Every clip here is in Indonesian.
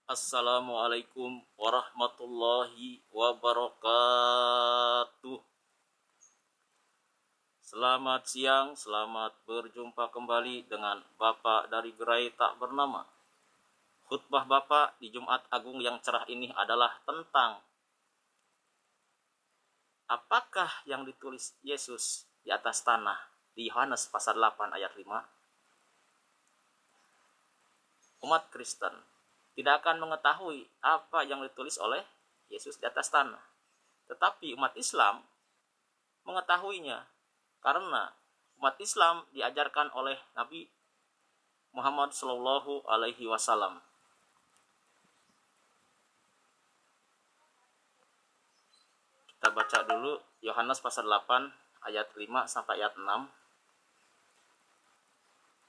Assalamualaikum warahmatullahi wabarakatuh. Selamat siang, selamat berjumpa kembali dengan Bapak dari Gerai Tak Bernama. Khutbah Bapak di Jumat Agung yang cerah ini adalah tentang apakah yang ditulis Yesus di atas tanah di Yohanes pasal 8 ayat 5. Umat Kristen tidak akan mengetahui apa yang ditulis oleh Yesus di atas tanah. Tetapi umat Islam mengetahuinya karena umat Islam diajarkan oleh Nabi Muhammad SAW. Kita baca dulu Yohanes pasal 8 ayat 5 sampai ayat 6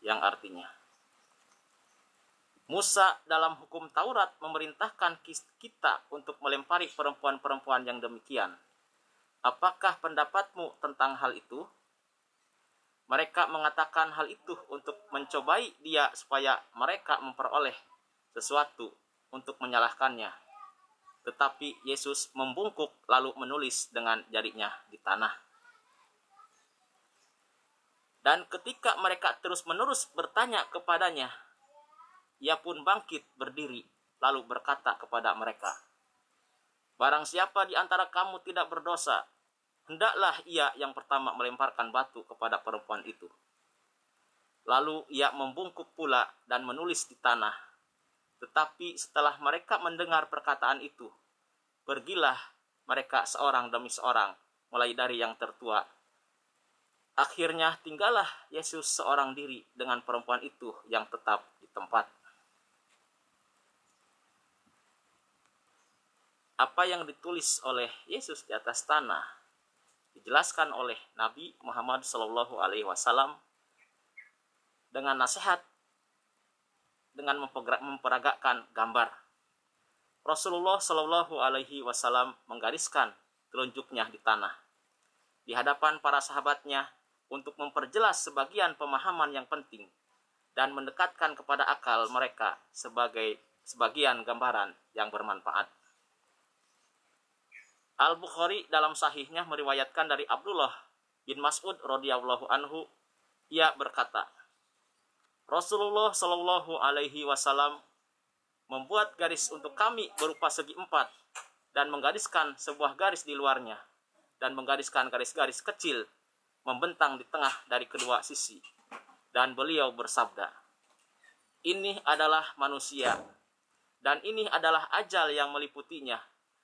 yang artinya, Musa dalam hukum Taurat memerintahkan kita untuk melempari perempuan-perempuan yang demikian. Apakah pendapatmu tentang hal itu? Mereka mengatakan hal itu untuk mencobai dia supaya mereka memperoleh sesuatu untuk menyalahkannya. Tetapi Yesus membungkuk lalu menulis dengan jarinya di tanah. Dan ketika mereka terus-menerus bertanya kepadanya, ia pun bangkit berdiri lalu berkata kepada mereka, "Barang siapa di antara kamu tidak berdosa, hendaklah ia yang pertama melemparkan batu kepada perempuan itu." Lalu ia membungkuk pula dan menulis di tanah. Tetapi setelah mereka mendengar perkataan itu, pergilah mereka seorang demi seorang, mulai dari yang tertua. Akhirnya tinggallah Yesus seorang diri dengan perempuan itu yang tetap di tempat. Apa yang ditulis oleh Yesus di atas tanah dijelaskan oleh Nabi Muhammad SAW dengan nasihat, dengan memperagakan gambar. Rasulullah SAW menggariskan telunjuknya di tanah di hadapan para sahabatnya untuk memperjelas sebagian pemahaman yang penting dan mendekatkan kepada akal mereka sebagai sebagian gambaran yang bermanfaat. Al-Bukhari dalam sahihnya meriwayatkan dari Abdullah bin Mas'ud radhiyallahu anhu, ia berkata, Rasulullah SAW membuat garis untuk kami berupa segi empat dan menggariskan sebuah garis di luarnya dan menggariskan garis-garis kecil membentang di tengah dari kedua sisi. Dan beliau bersabda, "Ini adalah manusia dan ini adalah ajal yang meliputinya.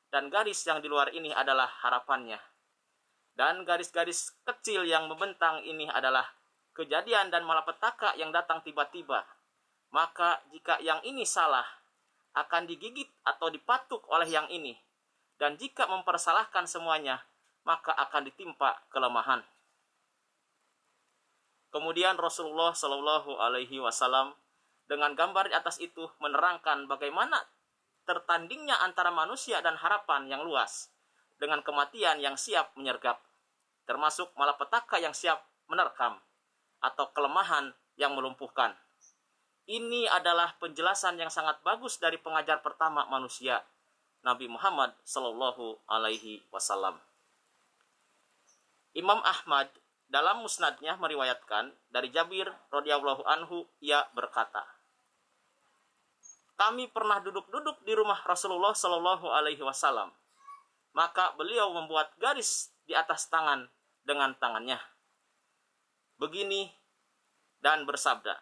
Dan garis yang di luar ini adalah harapannya. Dan garis-garis kecil yang membentang ini adalah kejadian dan malapetaka yang datang tiba-tiba. Maka jika yang ini salah, akan digigit atau dipatuk oleh yang ini. Dan jika mempersalahkan semuanya, maka akan ditimpa kelemahan." Kemudian Rasulullah SAW dengan gambar di atas itu menerangkan bagaimana tertandingnya antara manusia dan harapan yang luas dengan kematian yang siap menyergap, termasuk malapetaka yang siap menerkam atau kelemahan yang melumpuhkan. Ini adalah penjelasan yang sangat bagus dari pengajar pertama manusia, Nabi Muhammad SAW. Imam Ahmad dalam musnadnya meriwayatkan dari Jabir radhiyallahu anhu, ia berkata, "Kami pernah duduk-duduk di rumah Rasulullah SAW. Maka beliau membuat garis di atas tangan dengan tangannya begini dan bersabda,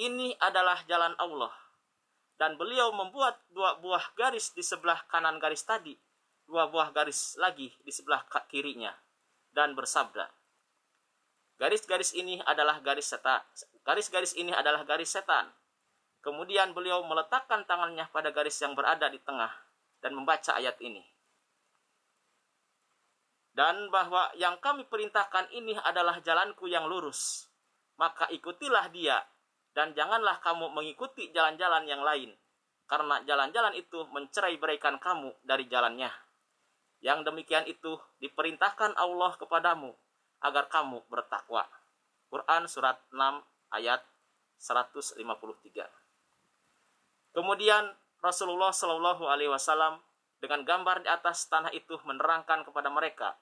'Ini adalah jalan Allah.' Dan beliau membuat 2 buah garis di sebelah kanan garis tadi, 2 buah garis lagi di sebelah kirinya, dan bersabda, 'Garis-garis ini adalah garis setan. Garis-garis ini adalah garis setan.' Kemudian beliau meletakkan tangannya pada garis yang berada di tengah dan membaca ayat ini. 'Dan bahwa yang kami perintahkan ini adalah jalanku yang lurus. Maka ikutilah dia dan janganlah kamu mengikuti jalan-jalan yang lain. Karena jalan-jalan itu mencerai-beraikan kamu dari jalannya. Yang demikian itu diperintahkan Allah kepadamu agar kamu bertakwa.'" Quran surat 6 ayat 153. Kemudian Rasulullah Shallallahu Alaihi Wasallam dengan gambar di atas tanah itu menerangkan kepada mereka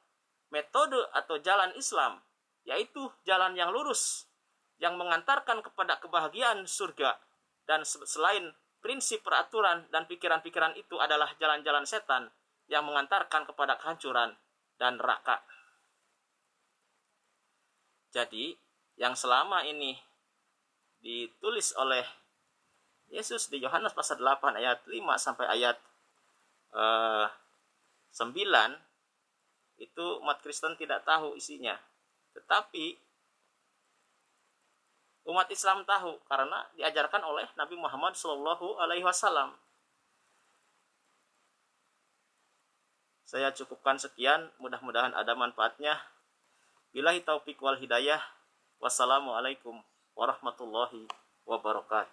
metode atau jalan Islam, yaitu jalan yang lurus yang mengantarkan kepada kebahagiaan surga, dan selain prinsip peraturan dan pikiran-pikiran itu adalah jalan-jalan setan yang mengantarkan kepada kehancuran dan neraka. Jadi yang selama ini ditulis oleh Yesus di Yohanes pasal 8 ayat 5 sampai ayat 9 itu umat Kristen tidak tahu isinya. Tetapi umat Islam tahu karena diajarkan oleh Nabi Muhammad Shallallahu Alaihi Wasallam. Saya cukupkan sekian, mudah-mudahan ada manfaatnya. Billahi taufiq wal hidayah. Wassalamualaikum warahmatullahi wabarakatuh.